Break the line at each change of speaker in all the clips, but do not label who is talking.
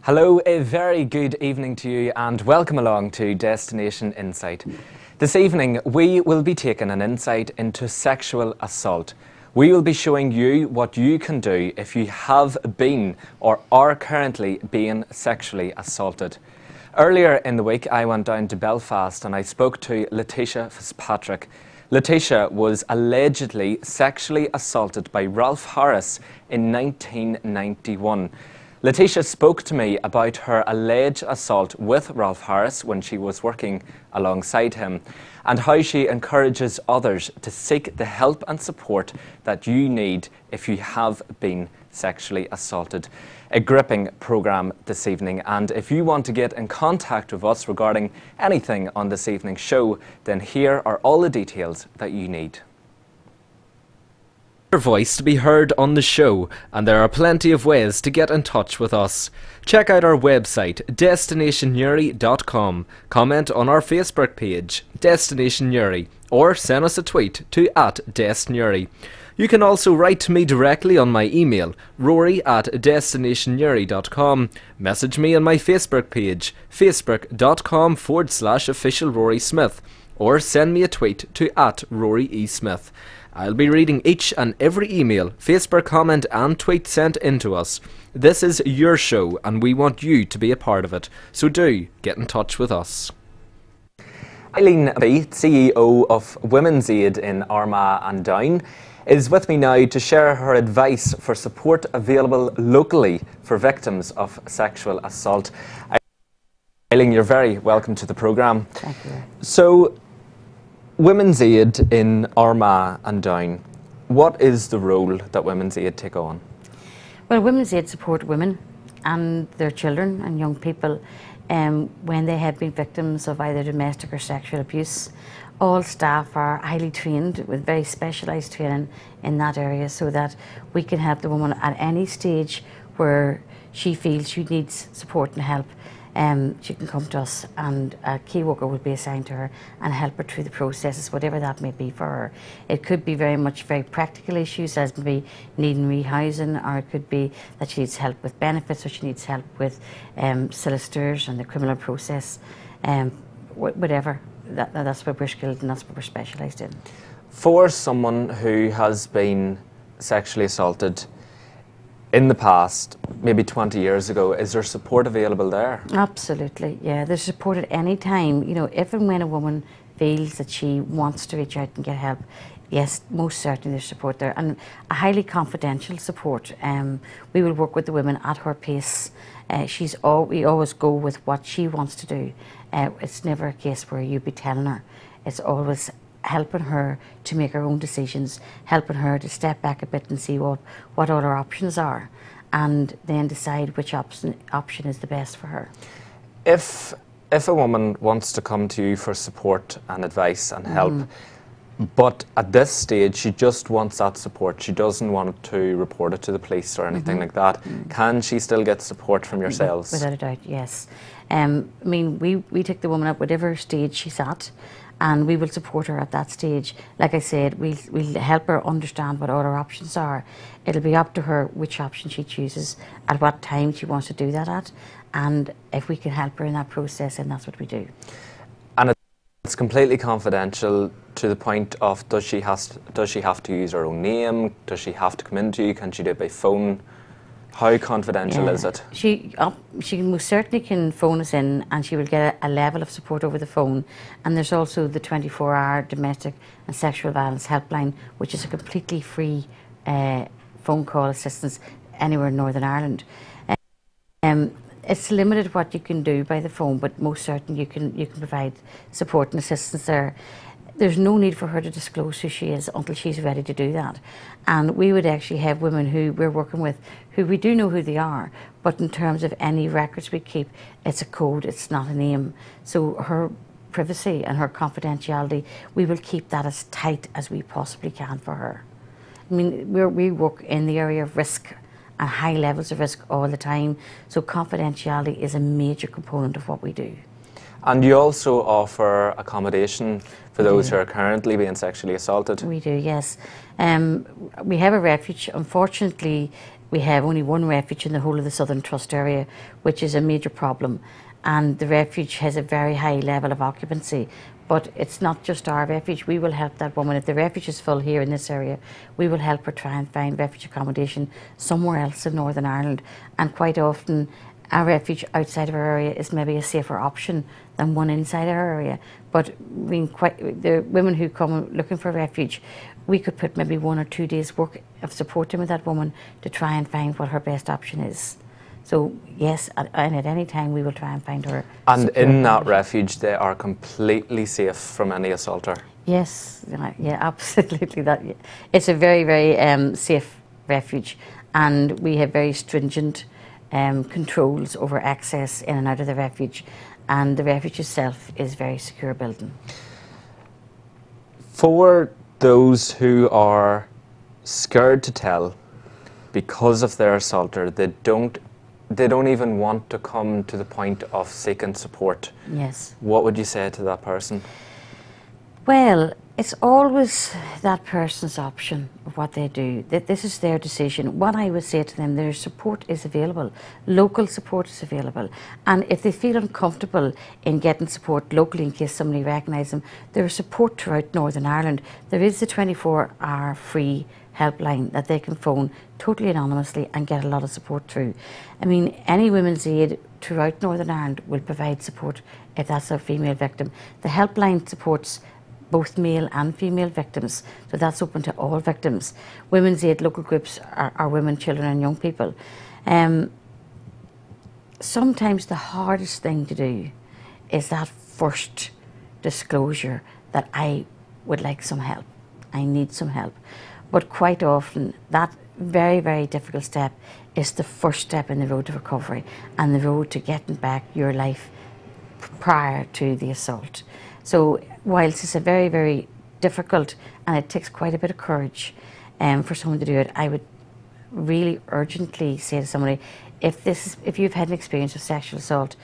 Hello, a very good evening to you and welcome along to Destination Insight. This evening we will be taking an insight into sexual assault. We will be showing you what you can do if you have been or are currently being sexually assaulted. Earlier in the week I went down to Belfast and I spoke to Letitia Fitzpatrick. Letitia was allegedly sexually assaulted by Rolf Harris in 1991. Letitia spoke to me about her alleged assault with Rolf Harris when she was working alongside him and how she encourages others to seek the help and support that you need if you have been sexually assaulted. A gripping programme this evening, and if you want to get in contact with us regarding anything on this evening's show, then here are all the details that you need. Your voice to be heard on the show, and there are plenty of ways to get in touch with us. Check out our website destinationnewry.com, comment on our Facebook page Destination Newry, or send us a tweet to @DestNewry. You can also write to me directly on my email rory@destinationnewry.com, message me on my Facebook page facebook.com/official Rory Smith, or send me a tweet to @RoryESmith. I'll be reading each and every email, Facebook comment and tweet sent into us. This is your show and we want you to be a part of it, so do get in touch with us. Eileen B, CEO of Women's Aid in Armagh and Down, is with me now to share her advice for support available locally for victims of sexual assault. Eileen, you're very welcome to the programme.
Thank you.
So, Women's Aid in Armagh and Down, what is the role that Women's Aid take on?
Well, Women's Aid support women and their children and young people when they have been victims of either domestic or sexual abuse. All staff are highly trained with very specialised training in that area so that we can help the woman at any stage where she feels she needs support and help. She can come to us and a key worker will be assigned to her and help her through the processes, whatever that may be for her. It could be very practical issues as maybe needing rehousing, or it could be that she needs help with benefits, or she needs help with solicitors and the criminal process, whatever. That's what we're skilled and that's what we're specialised in.
For someone who has been sexually assaulted in the past, maybe 20 years ago, is there support available there?
Absolutely, yeah. There's support at any time. You know, if and when a woman feels that she wants to reach out and get help, yes, most certainly there's support there, and a highly confidential support. We will work with the women at her pace. We always go with what she wants to do. It's never a case where you'd be telling her. It's always helping her to make her own decisions, helping her to step back a bit and see what other options are, and then decide which option is the best for her.
If a woman wants to come to you for support and advice and help, but at this stage she just wants that support, she doesn't want to report it to the police or anything like that, can she still get support from yourselves?
Without a doubt, yes. I mean, we take the woman at whatever stage she's at, and we will support her at that stage. Like I said, we'll help her understand what other options are. It'll be up to her which option she chooses, at what time she wants to do that at, and if we can help her in that process, then that's what we do.
And it's completely confidential to the point of, does she have to use her own name? Does she have to come into you? Can she do it by phone? How confidential is it?
She most certainly can phone us in and she will get a level of support over the phone. And there's also the 24-hour domestic and sexual violence helpline, which is a completely free phone call assistance anywhere in Northern Ireland. It's limited what you can do by the phone, but most certainly you can provide support and assistance there. There's no need for her to disclose who she is until she's ready to do that. And we would actually have women who we're working with who we do know who they are, but in terms of any records we keep, it's a code, it's not a name. So her privacy and her confidentiality, we will keep that as tight as we possibly can for her. I mean, we work in the area of risk and high levels of risk all the time, so confidentiality is a major component of what we do.
And you also offer accommodation for those who are currently being sexually assaulted?
We do, yes. We have a refuge. Unfortunately, we have only one refuge in the whole of the Southern Trust area, which is a major problem. And the refuge has a very high level of occupancy. But it's not just our refuge. We will help that woman. If the refuge is full here in this area, we will help her try and find refuge accommodation somewhere else in Northern Ireland. And quite often, our refuge outside of our area is maybe a safer option than one inside our area. But the women who come looking for refuge, we could put maybe 1 or 2 days' work of supporting with that woman to try and find what her best option is. So yes, and at any time we will try and find her.
And in that refuge, they are completely safe from any assaulter.
Yes, yeah, absolutely. It's a very, very safe refuge, and we have very stringent controls over access in and out of the refuge, and the refuge itself is a very secure building.
For those who are scared to tell because of their assaulter, they don't even want to come to the point of seeking support.
Yes.
What would you say to that person?
Well, it's always that person's option of what they do. This is their decision. What I would say to them, their support is available. Local support is available. And if they feel uncomfortable in getting support locally in case somebody recognises them, there is support throughout Northern Ireland. There is a 24-hour free helpline that they can phone totally anonymously and get a lot of support through. I mean, any Women's Aid throughout Northern Ireland will provide support if that's a female victim. The helpline supports both male and female victims, so that's open to all victims. Women's Aid local groups are women, children and young people. Sometimes the hardest thing to do is that first disclosure that I would like some help, I need some help. But quite often that very, very difficult step is the first step in the road to recovery and the road to getting back your life prior to the assault. So whilst it's a very, very difficult and it takes quite a bit of courage for someone to do it, I would really urgently say to somebody, if you've had an experience of sexual assault,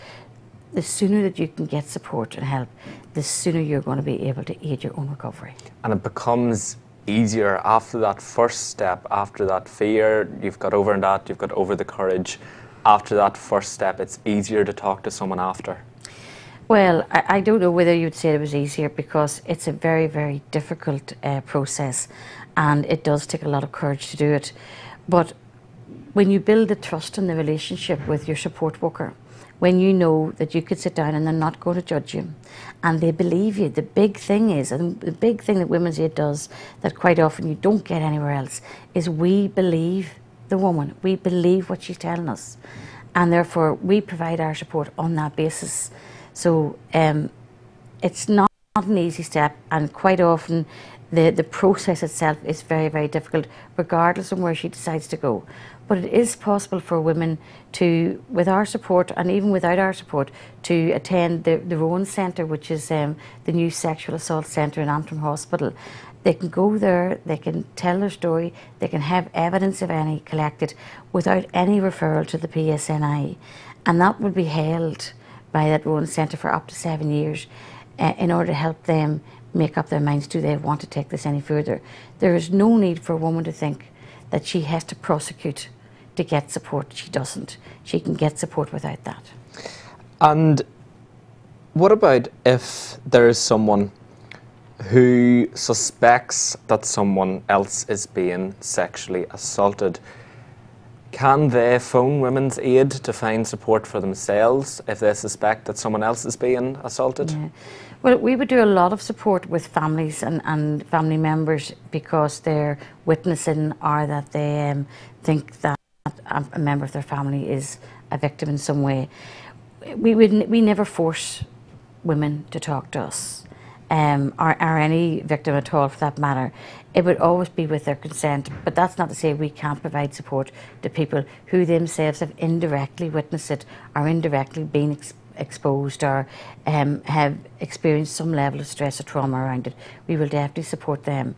the sooner that you can get support and help, the sooner you're going to be able to aid your own recovery.
And it becomes easier after that first step, after that fear, you've got over that, you've got over the courage. After that first step, it's easier to talk to someone after.
Well, I don't know whether you'd say it was easier, because it's a very, very difficult process and it does take a lot of courage to do it. But when you build the trust in the relationship with your support worker, when you know that you could sit down and they're not going to judge you and they believe you, the big thing is, and the big thing that Women's Aid does that quite often you don't get anywhere else, is we believe the woman, we believe what she's telling us, and therefore we provide our support on that basis. So it's not an easy step, and quite often the process itself is very, very difficult, regardless of where she decides to go. But it is possible for women to, with our support and even without our support, to attend the Rowan Centre, which is the new sexual assault centre in Antrim Hospital. They can go there, they can tell their story, they can have evidence of any collected without any referral to the PSNI, and that will be held by that Rowan Centre for up to 7 years in order to help them make up their minds, do they want to take this any further. There is no need for a woman to think that she has to prosecute to get support. She doesn't. She can get support without that.
And what about if there is someone who suspects that someone else is being sexually assaulted? Can they phone Women's Aid to find support for themselves if they suspect that someone else is being assaulted? Yeah.
Well, we would do a lot of support with families and family members, because they're witnessing or that they think that a member of their family is a victim in some way. We never force women to talk to us, or any victim at all for that matter. It would always be with their consent, but that's not to say we can't provide support to people who themselves have indirectly witnessed it or indirectly been exposed or have experienced some level of stress or trauma around it. We will definitely support them.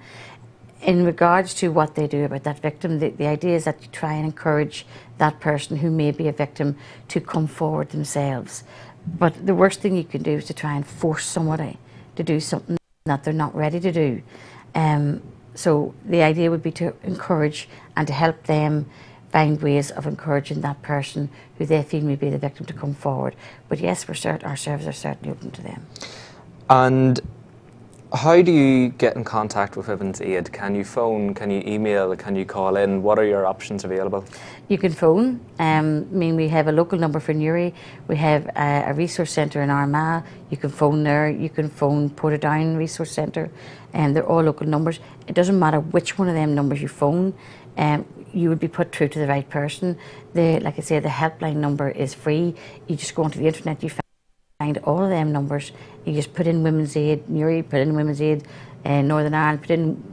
In regards to what they do about that victim, the idea is that you try and encourage that person who may be a victim to come forward themselves. But the worst thing you can do is to try and force somebody to do something that they're not ready to do. So the idea would be to encourage and to help them find ways of encouraging that person who they feel may be the victim to come forward. But yes, our services are certainly open to them.
And how do you get in contact with Women's Aid? Can you phone, can you email, can you call in? What are your options available?
You can phone. We have a local number for Newry. We have a resource centre in Armagh. You can phone there. You can phone Portadown Resource Centre. And they're all local numbers. It doesn't matter which one of them numbers you phone. You would be put through to the right person. Like I say, the helpline number is free. You just go onto the internet, you find all of them numbers. You just put in Women's Aid Newry, put in Women's Aid Northern Ireland, put in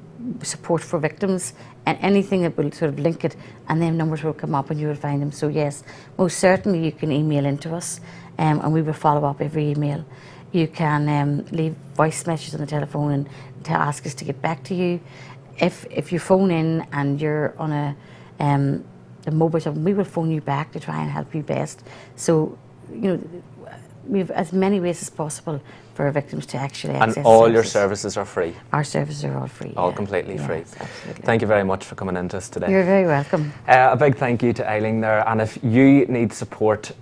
support for victims, and anything that will sort of link it, and then numbers will come up and you will find them. So yes, most certainly you can email into us, and we will follow up every email. You can leave voice messages on the telephone and to ask us to get back to you. If you phone in and you're on a mobile phone, we will phone you back to try and help you best. So, we have as many ways as possible for our victims to actually access.
And all your services are free?
Our services are all free.
All completely free.
Yes, absolutely.
Thank you very much for coming into us today.
You're very welcome.
A big thank you to Eileen there. And if you need support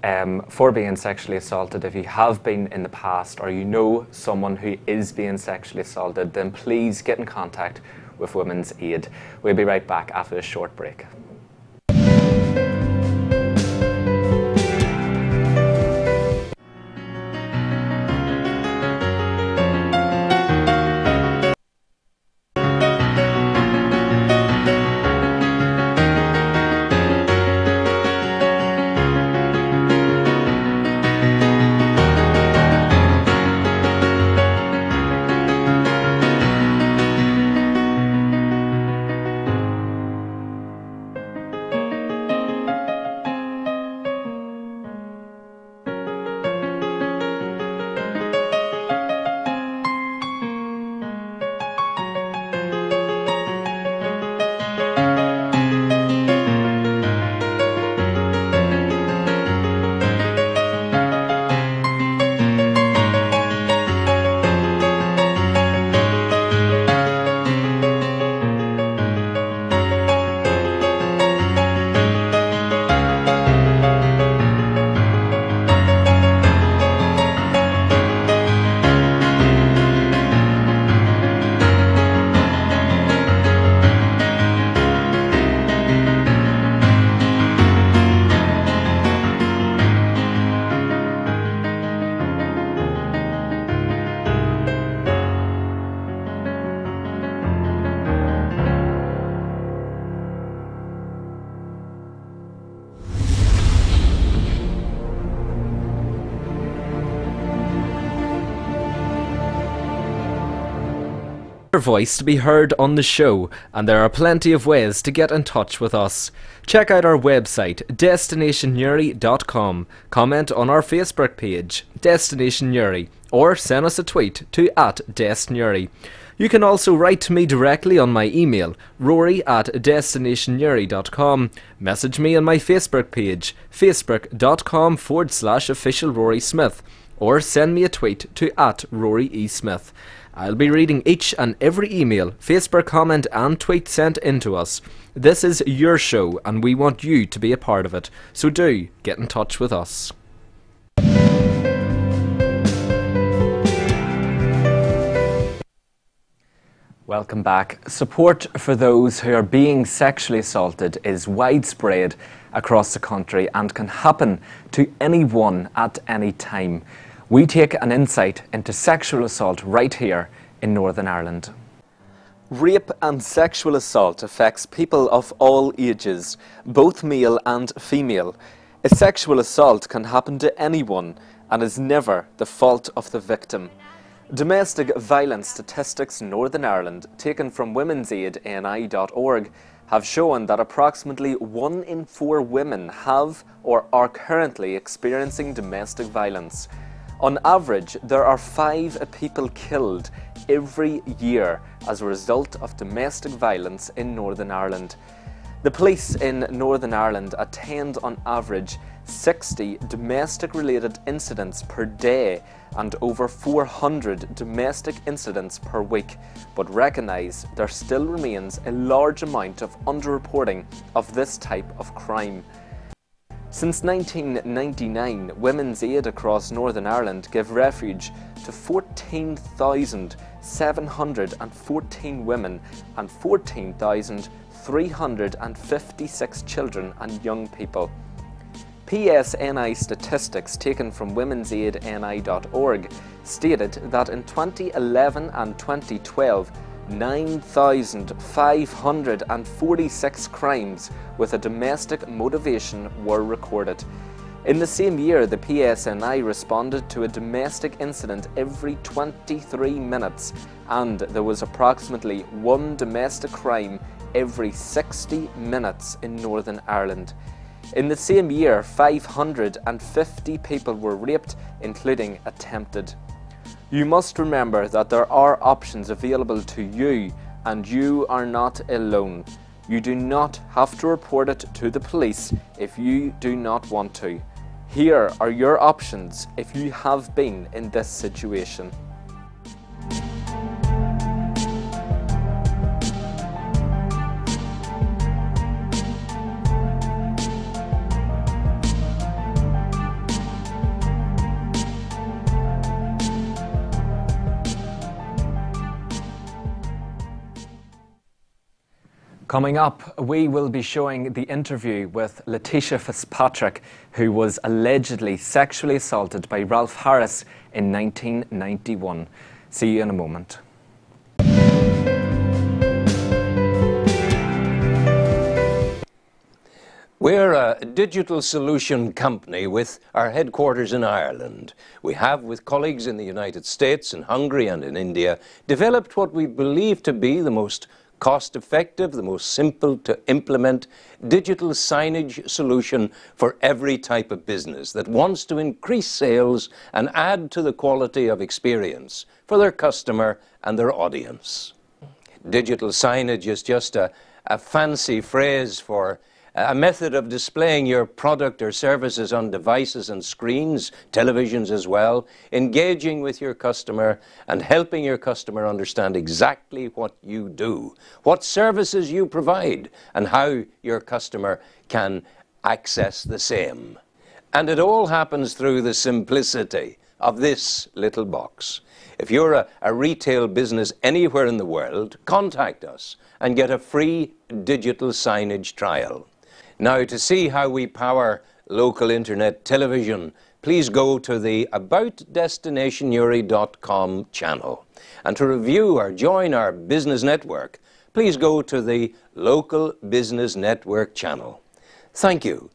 for being sexually assaulted, if you have been in the past or you know someone who is being sexually assaulted, then please get in contact with Women's Aid. We'll be right back after a short break. Your voice to be heard on the show, and there are plenty of ways to get in touch with us. Check out our website destinationnewry.com, comment on our Facebook page Destination Newry, or send us a tweet to @DestNewry. You can also write to me directly on my email, rory@destinationnewry.com, message me on my Facebook page, facebook.com/official Rory Smith, or send me a tweet to @RoryESmith. I'll be reading each and every email, Facebook comment and tweet sent into us. This is your show and we want you to be a part of it, so do get in touch with us. Welcome back. Support for those who are being sexually assaulted is widespread across the country and can happen to anyone at any time. We take an insight into sexual assault right here in Northern Ireland. Rape and sexual assault affects people of all ages, both male and female. A sexual assault can happen to anyone and is never the fault of the victim. Domestic violence statistics in Northern Ireland, taken from womensaidni.org, have shown that approximately 1 in 4 women have or are currently experiencing domestic violence. On average, there are 5 people killed every year as a result of domestic violence in Northern Ireland. The police in Northern Ireland attend on average 60 domestic-related incidents per day and over 400 domestic incidents per week, but recognise there still remains a large amount of underreporting of this type of crime. Since 1999, Women's Aid across Northern Ireland give refuge to 14,714 women and 14,356 children and young people. PSNI statistics taken from womensaidni.org stated that in 2011 and 2012, 9,546 crimes with a domestic motivation were recorded. In the same year, the PSNI responded to a domestic incident every 23 minutes, and there was approximately one domestic crime every 60 minutes in Northern Ireland. In the same year, 550 people were raped, including attempted. You must remember that there are options available to you, and you are not alone. You do not have to report it to the police if you do not want to. Here are your options if you have been in this situation. Coming up, we will be showing the interview with Letitia Fitzpatrick, who was allegedly sexually assaulted by Ralph Harris in 1991. See you in a moment.
We're a digital solution company with our headquarters in Ireland. We have, with colleagues in the United States, in Hungary and in India, developed what we believe to be the most cost-effective, the most simple to implement digital signage solution for every type of business that wants to increase sales and add to the quality of experience for their customer and their audience. Digital signage is just a fancy phrase for a method of displaying your product or services on devices and screens, televisions as well, engaging with your customer and helping your customer understand exactly what you do, what services you provide, and how your customer can access the same. And it all happens through the simplicity of this little box. If you're a retail business anywhere in the world, contact us and get a free digital signage trial. Now, to see how we power local internet television, please go to the aboutdestinationuri.com channel. And to review or join our business network, please go to the Local Business Network channel. Thank you.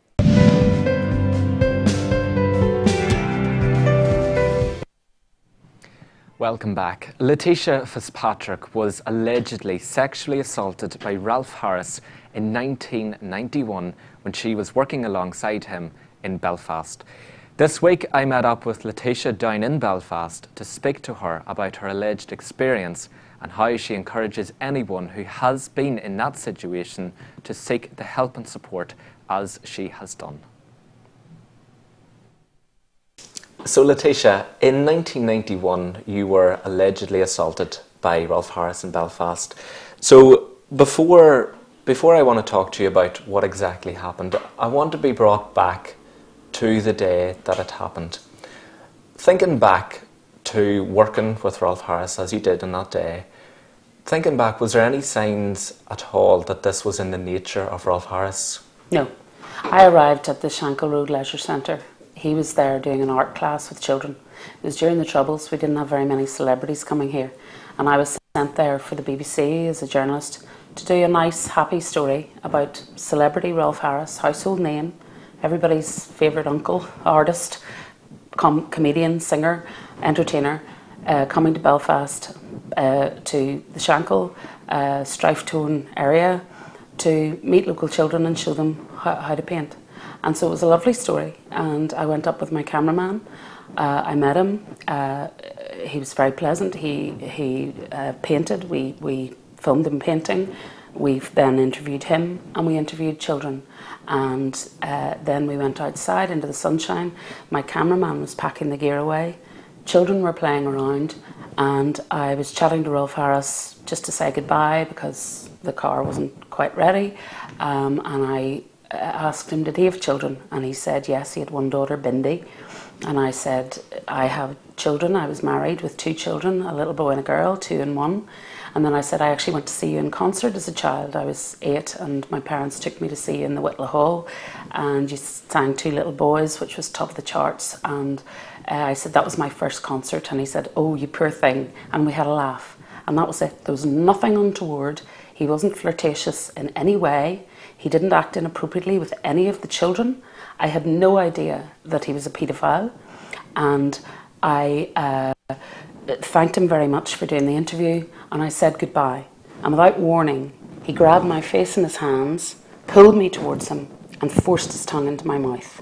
Welcome back. Letitia Fitzpatrick was allegedly sexually assaulted by Ralph Harris in 1991 when she was working alongside him in Belfast. This week I met up with Letitia down in Belfast to speak to her about her alleged experience and how she encourages anyone who has been in that situation to seek the help and support as she has done. So Letitia, in 1991 you were allegedly assaulted by Ralph Harris in Belfast. So before I want to talk to you about what exactly happened, I want to be brought back to the day that it happened. Thinking back to working with Ralph Harris as you did on that day, thinking back, was there any signs at all that this was in the nature of Ralph Harris?
No. I arrived at the Shankill Road Leisure Centre. He was there doing an art class with children. It was during the Troubles. We didn't have very many celebrities coming here. And I was sent there for the BBC as a journalist to do a nice, happy story about celebrity Ralph Harris, household name, everybody's favourite uncle, artist, comedian, singer, entertainer, coming to Belfast, to the Shankill, Strife-Tone area, to meet local children and show them how to paint. And so it was a lovely story, and I went up with my cameraman. I met him. He was very pleasant. He painted. We filmed him painting. We've then interviewed him, and we interviewed children. And then we went outside into the sunshine. My cameraman was packing the gear away. Children were playing around, and I was chatting to Rolf Harris just to say goodbye because the car wasn't quite ready. And I asked him, did he have children? And he said yes, he had one daughter, Bindi. And I said, I have children. I was married with 2 children, a little boy and a girl, 2 and 1. And then I said, I actually went to see you in concert as a child. I was 8 and my parents took me to see you in the Whitla Hall, and you sang 2 Little Boys, which was top of the charts. And I said, that was my first concert. And he said, oh, you poor thing. And we had a laugh. And that was it. There was nothing untoward. He wasn't flirtatious in any way. He didn't act inappropriately with any of the children. I had no idea that he was a paedophile. And I thanked him very much for doing the interview, and I said goodbye. And without warning, he grabbed my face in his hands, pulled me towards him, and forced his tongue into my mouth.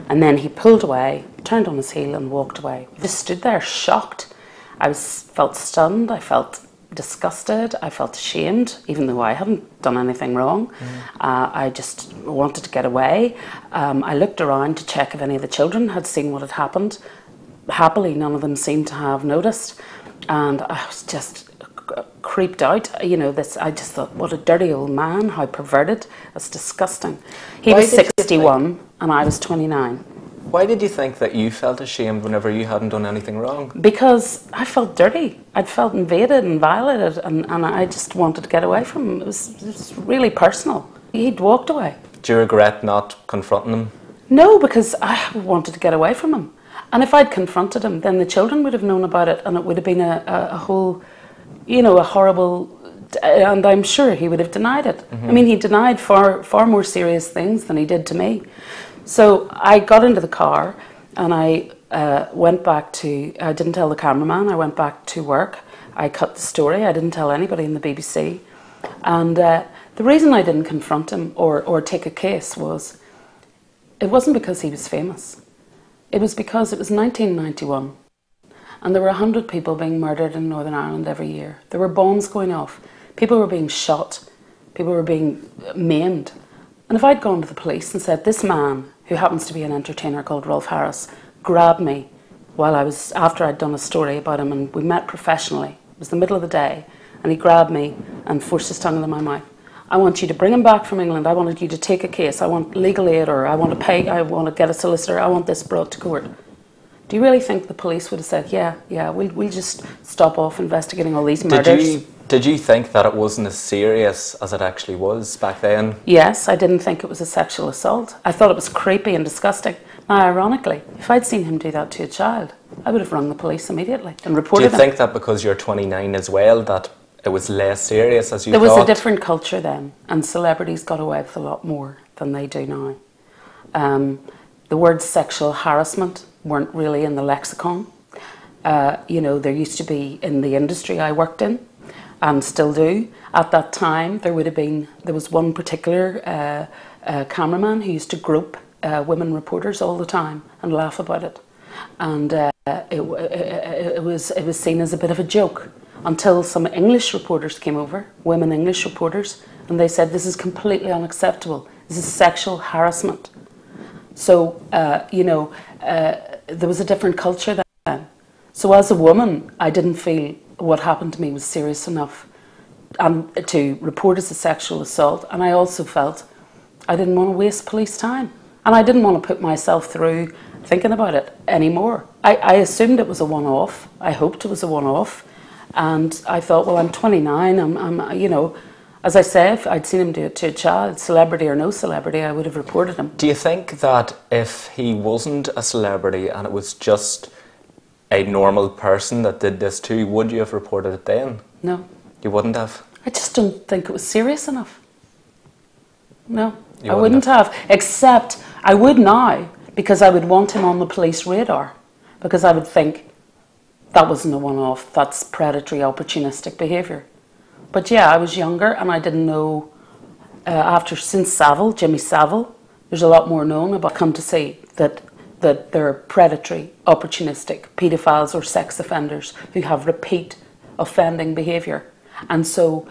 And then he pulled away, turned on his heel, and walked away. I just stood there shocked. I felt stunned, I felt disgusted, I felt ashamed, even though I hadn't done anything wrong. I just wanted to get away. I looked around to check if any of the children had seen what had happened. Happily, none of them seemed to have noticed, and I was just creeped out. You know, I just thought, what a dirty old man, how perverted. That's disgusting. He was 61 and I was 29.
Why did you think that you felt ashamed whenever you hadn't done anything wrong?
Because I felt dirty. I'd felt invaded and violated, and I just wanted to get away from him. It was really personal. He'd walked away.
Do you regret not confronting him?
No, because I wanted to get away from him. And if I'd confronted him, then the children would have known about it, and it would have been a whole, you know, a horrible, and I'm sure he would have denied it. I mean, he denied far more serious things than he did to me. So I got into the car, and I went back to, I didn't tell the cameraman, I went back to work. I cut the story, I didn't tell anybody in the BBC. And the reason I didn't confront him or take a case was, it wasn't because he was famous. It was because it was 1991 and there were 100 people being murdered in Northern Ireland every year. There were bombs going off. People were being shot. People were being maimed. And if I'd gone to the police and said, this man, who happens to be an entertainer called Rolf Harris, grabbed me after I'd done a story about him, and we met professionally. It was the middle of the day, and he grabbed me and forced his tongue into my mouth. I want you to bring him back from England. I wanted you to take a case. I want legal aid, or I want to pay. I want to get a solicitor. I want this brought to court. Do you really think the police would have said, yeah, we'll just stop off investigating all these murders?
Did you think that it wasn't as serious as it actually was back then?
Yes, I didn't think it was a sexual assault. I thought it was creepy and disgusting. Now, ironically, if I'd seen him do that to a child, I would have rung the police immediately and reported him.
Do you think that because you're 29 as well, that it was less serious as you thought?
There was a different culture then, and celebrities got away with a lot more than they do now. The words sexual harassment weren't really in the lexicon. You know, there used to be in the industry I worked in, and still do. At that time, there was one particular cameraman who used to grope women reporters all the time and laugh about it, and it was seen as a bit of a joke. Until some English reporters came over, women English reporters, and they said, this is completely unacceptable. This is sexual harassment. So, you know, there was a different culture then. So as a woman, I didn't feel what happened to me was serious enough to report as a sexual assault. And I also felt I didn't want to waste police time. And I didn't want to put myself through thinking about it anymore. I assumed it was a one-off. I hoped it was a one-off. And I thought, well, I'm 29, I'm you know, as I say, if I'd seen him do it to a child, celebrity or no celebrity, I would have reported him.
Do you think that if he wasn't a celebrity and it was just a normal person that did this too, would you have reported it then?
No.
You wouldn't have?
I just don't think it was serious enough. No, I wouldn't have. Except I would now, because I would want him on the police radar, because I would think, that wasn't a one-off, that's predatory, opportunistic behaviour. But yeah, I was younger and I didn't know, since Savile, Jimmy Savile, there's a lot more known about, come to see that they're predatory, opportunistic paedophiles or sex offenders who have repeat offending behaviour. And so,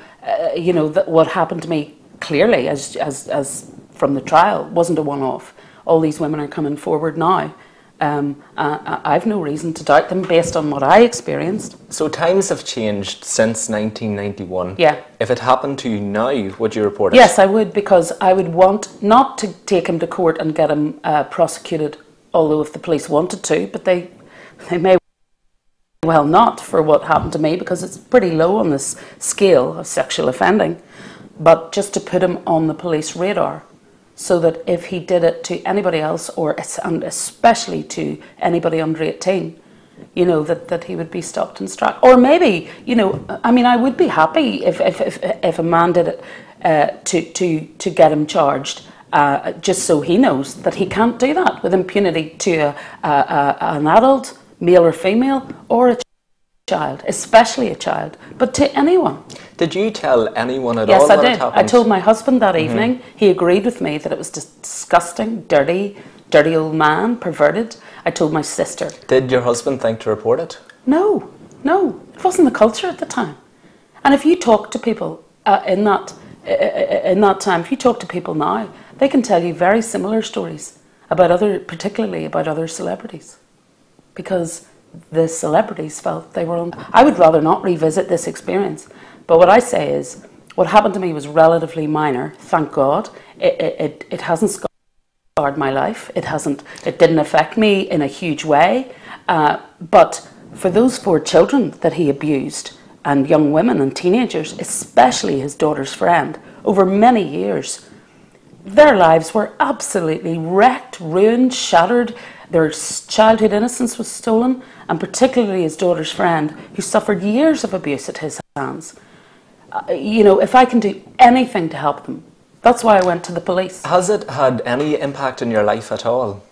you know, what happened to me clearly, as from the trial, wasn't a one-off. All these women are coming forward now. I've no reason to doubt them based on what I experienced.
So times have changed since 1991.
Yeah.
If it happened to you now, would you report it?
Yes, I would, because I would want not to take him to court and get him prosecuted, although if the police wanted to, but they may well not for what happened to me, because it's pretty low on this scale of sexual offending. But just to put him on the police radar, so that if he did it to anybody else, and especially to anybody under 18, you know, that he would be stopped and struck. Or maybe, you know, I mean, I would be happy if a man did it to get him charged, just so he knows that he can't do that with impunity to an adult, male or female, or a child, especially a child, but to anyone.
Did you tell anyone at all?
Yes, I
that
did.
it happened?
I told my husband that evening. He agreed with me that it was disgusting, dirty old man, perverted. I told my sister.
Did your husband think to report it?
No, it wasn't the culture at the time. And if you talk to people in that time, if you talk to people now, they can tell you very similar stories particularly about other celebrities, because the celebrities felt they were on. I would rather not revisit this experience, but what I say is, what happened to me was relatively minor, thank God. It hasn't scarred my life. It didn't affect me in a huge way. But for those 4 children that he abused, and young women and teenagers, especially his daughter's friend, over many years, their lives were absolutely wrecked, ruined, shattered. Their childhood innocence was stolen, and particularly his daughter's friend, who suffered years of abuse at his hands. You know, if I can do anything to help them, that's why I went to the police.
Has it had any impact in your life at all?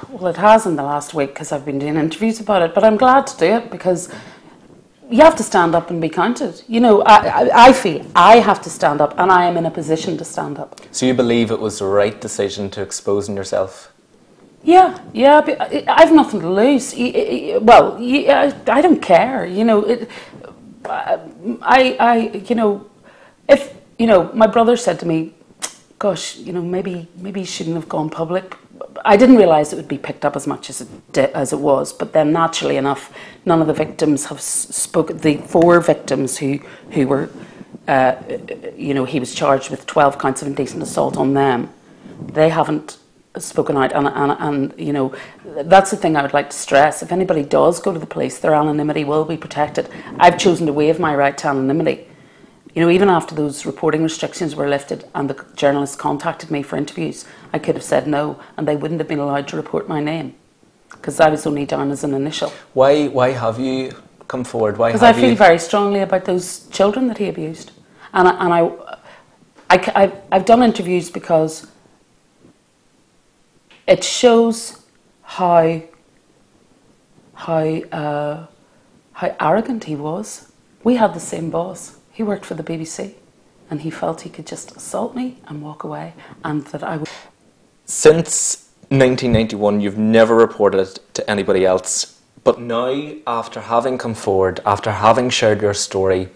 Well, it has in the last week, because I've been doing interviews about it, but I'm glad to do it, because you have to stand up and be counted. You know, I feel I have to stand up, and I am in a position to stand up.
So you believe it was the right decision to exposing yourself?
Yeah, I've nothing to lose. Well, I don't care. You know, you know, if, you know, my brother said to me, gosh, you know, maybe you shouldn't have gone public. I didn't realise it would be picked up as much as it was, but then naturally enough, none of the victims have spoken. The 4 victims who were, you know, he was charged with 12 counts of indecent assault on them. They haven't spoken out, and you know, that's the thing I would like to stress. If anybody does go to the police, their anonymity will be protected. I've chosen to waive my right to anonymity. You know, even after those reporting restrictions were lifted and the journalists contacted me for interviews, I could have said no, and they wouldn't have been allowed to report my name, because I was only down as an initial.
Why have you come forward? Why?
Because I feel very strongly about those children that he abused, and I've done interviews because it shows how arrogant he was. We had the same boss. He worked for the BBC, and he felt he could just assault me and walk away, and that I would.
Since 1991, you've never reported it to anybody else, but now, after having come forward, after having shared your story,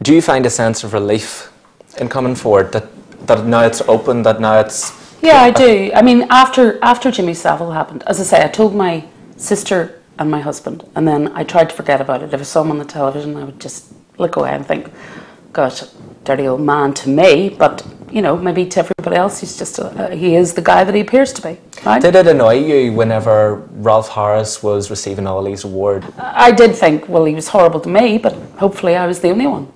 do you find a sense of relief in coming forward, that now it's open, that now it's...
Yeah, I do. I mean, after Jimmy Savile happened, as I say, I told my sister and my husband, and then I tried to forget about it. If I saw him on the television, I would just look away and think, gosh, dirty old man to me, but, you know, maybe to everybody else, he's just he is the guy that he appears to be. Right?
Did it annoy you whenever Rolf Harris was receiving all these awards?
I did think, well, he was horrible to me, but hopefully I was the only one.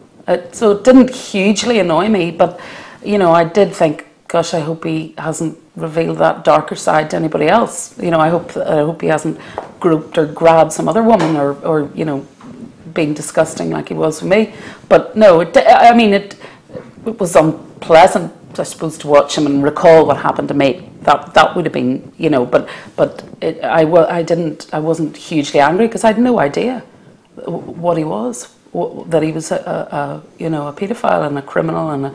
So it didn't hugely annoy me, but, you know, I did think, gosh, I hope he hasn't revealed that darker side to anybody else. You know, I hope he hasn't groped or grabbed some other woman, or you know, being disgusting like he was with me. But no, it was unpleasant, I suppose, to watch him and recall what happened to me. That would have been, you know, but I wasn't hugely angry, because I had no idea what he was. That he was a paedophile and a criminal and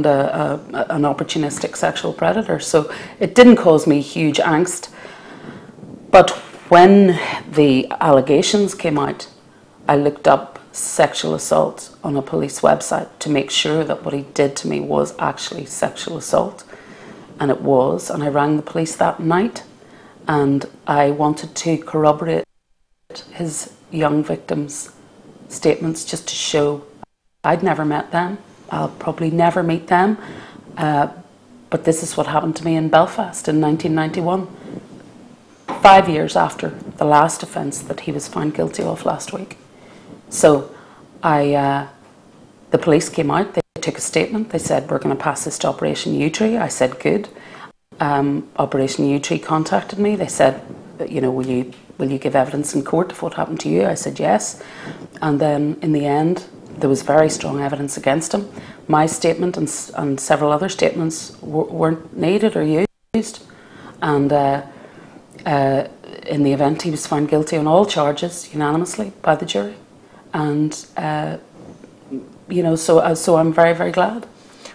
an opportunistic sexual predator. So it didn't cause me huge angst. But when the allegations came out, I looked up sexual assault on a police website to make sure that what he did to me was actually sexual assault. And it was, and I rang the police that night, and I wanted to corroborate his young victims' statements just to show I'd never met them, I'll probably never meet them, but this is what happened to me in Belfast in 1991, 5 years after the last offence that he was found guilty of last week. So the police came out, they took a statement, they said, we're going to pass this to Operation Yewtree. I said, good. Operation Yewtree contacted me. They said, you know, will you give evidence in court of what happened to you? I said, yes. And then in the end, there was very strong evidence against him. My statement and several other statements weren't needed or used. And in the event, he was found guilty on all charges unanimously by the jury. And you know, so I'm very, very glad.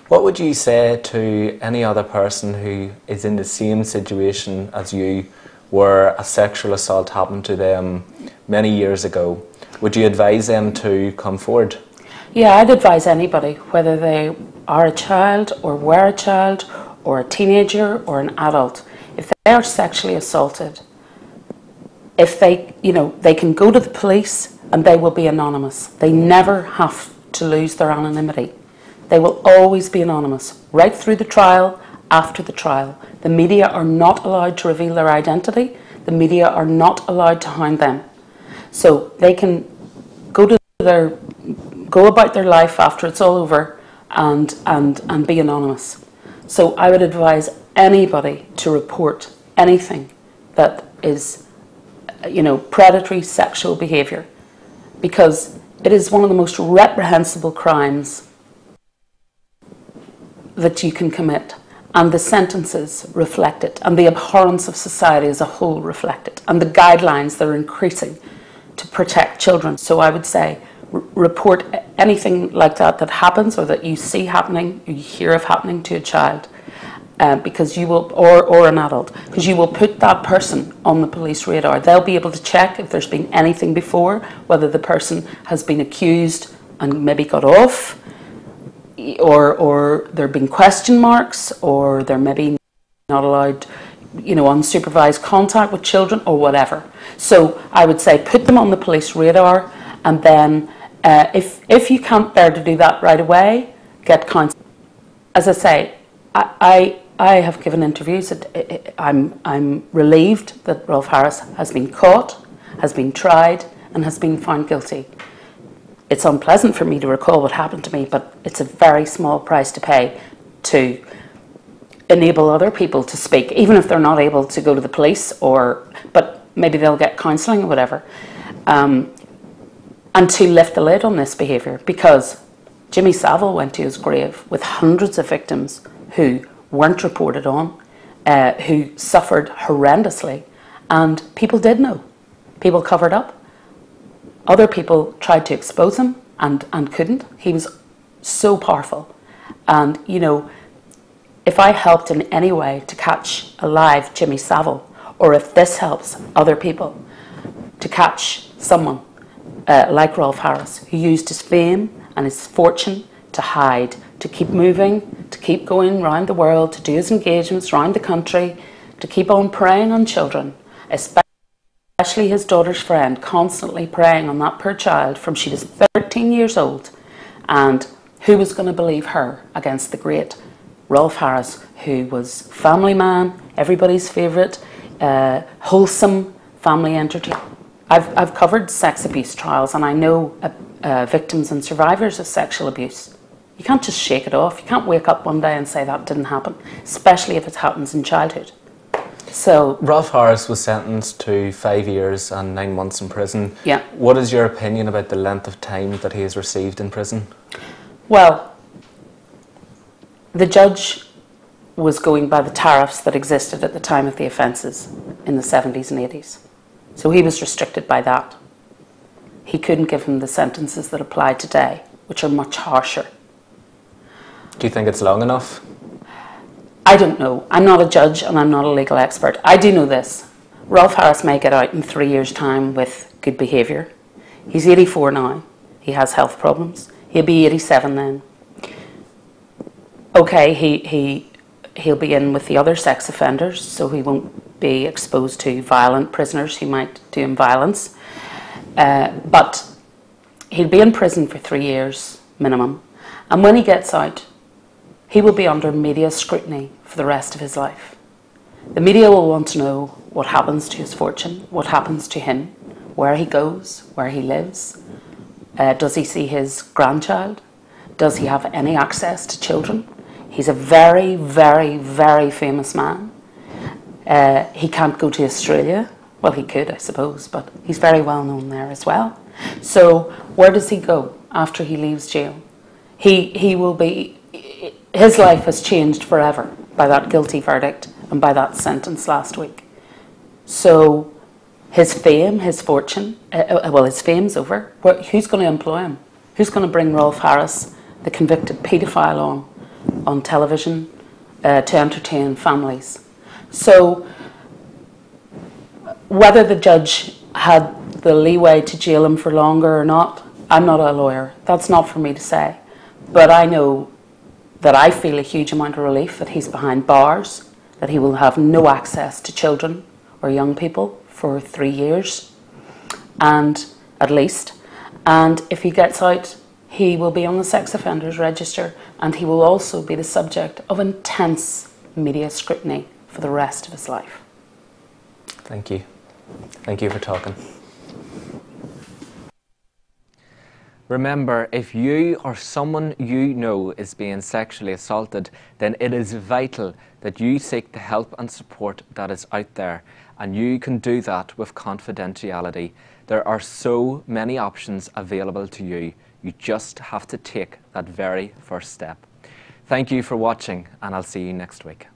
What would you say to any other person who is in the same situation as you, where a sexual assault happened to them many years ago? Would you advise them to come forward?
Yeah, I'd advise anybody, whether they are a child or were a child or a teenager or an adult, if they are sexually assaulted, if they, you know, they can go to the police and they will be anonymous. They never have to lose their anonymity. They will always be anonymous, right through the trial, after the trial. The media are not allowed to reveal their identity. The media are not allowed to hound them. So they can go about their life after it's all over and be anonymous. So I would advise anybody to report anything that is, you know, predatory sexual behaviour, because it is one of the most reprehensible crimes that you can commit, and the sentences reflect it, and the abhorrence of society as a whole reflect it, and the guidelines that are increasing to protect children. So I would say report anything like that that happens or that you see happening, you hear of happening to a child, because you will, or an adult, because you will put that person on the police radar. They'll be able to check if there's been anything before, whether the person has been accused and maybe got off, or there have been question marks, or they're maybe not allowed, you know, unsupervised contact with children or whatever. So I would say put them on the police radar, and then if you can't bear to do that right away, get counsel. As I say, I have given interviews. I'm relieved that Rolf Harris has been caught, has been tried, and has been found guilty. It's unpleasant for me to recall what happened to me, but it's a very small price to pay to enable other people to speak, even if they're not able to go to the police, but maybe they'll get counselling or whatever, and to lift the lid on this behaviour, because Jimmy Savile went to his grave with hundreds of victims who weren't reported on, who suffered horrendously, and people did know. People covered up. Other people tried to expose him and couldn't. He was so powerful. And, you know, if I helped in any way to catch alive Jimmy Savile, or if this helps other people to catch someone like Rolf Harris, who used his fame and his fortune to hide, to keep moving, to keep going around the world, to do his engagements around the country, to keep on preying on children, especially his daughter's friend, constantly preying on that poor child from she was 13 years old. And who was going to believe her against the great Rolf Harris, who was family man, everybody's favourite, wholesome family entertainer. I've covered sex abuse trials, and I know victims and survivors of sexual abuse. You can't just shake it off. You can't wake up one day and say that didn't happen, especially if it happens in childhood. So
Rolf Harris was sentenced to 5 years and 9 months in prison.
Yeah.
What is your opinion about the length of time that he has received in prison?
Well, the judge was going by the tariffs that existed at the time of the offences in the 70s and 80s. So he was restricted by that. He couldn't give him the sentences that apply today, which are much harsher.
Do you think it's long enough?
I don't know. I'm not a judge and I'm not a legal expert. I do know this. Rolf Harris may get out in 3 years' time with good behaviour. He's 84 now. He has health problems. He'll be 87 then. Okay, he'll be in with the other sex offenders, so he won't be exposed to violent prisoners who might do him violence. But he'll be in prison for 3 years minimum. And when he gets out, he will be under media scrutiny for the rest of his life. The media will want to know what happens to his fortune, what happens to him, where he goes, where he lives. Does he see his grandchild? Does he have any access to children? He's a very, very, very famous man. He can't go to Australia. Well, he could, I suppose, but he's very well known there as well. So where does he go after he leaves jail? He will be, his life has changed forever by that guilty verdict and by that sentence last week. So his fame, his fortune, well, his fame's over. Who's going to employ him? Who's going to bring Rolf Harris, the convicted paedophile, on television to entertain families? So whether the judge had the leeway to jail him for longer or not, I'm not a lawyer. That's not for me to say. But I know that I feel a huge amount of relief that he's behind bars, that he will have no access to children or young people for 3 years, and at least. And if he gets out, he will be on the sex offenders register, and he will also be the subject of intense media scrutiny for the rest of his life.
Thank you. Thank you for talking. Remember, if you or someone you know is being sexually assaulted, then it is vital that you seek the help and support that is out there. And you can do that with confidentiality. There are so many options available to you. You just have to take that very first step. Thank you for watching, and I'll see you next week.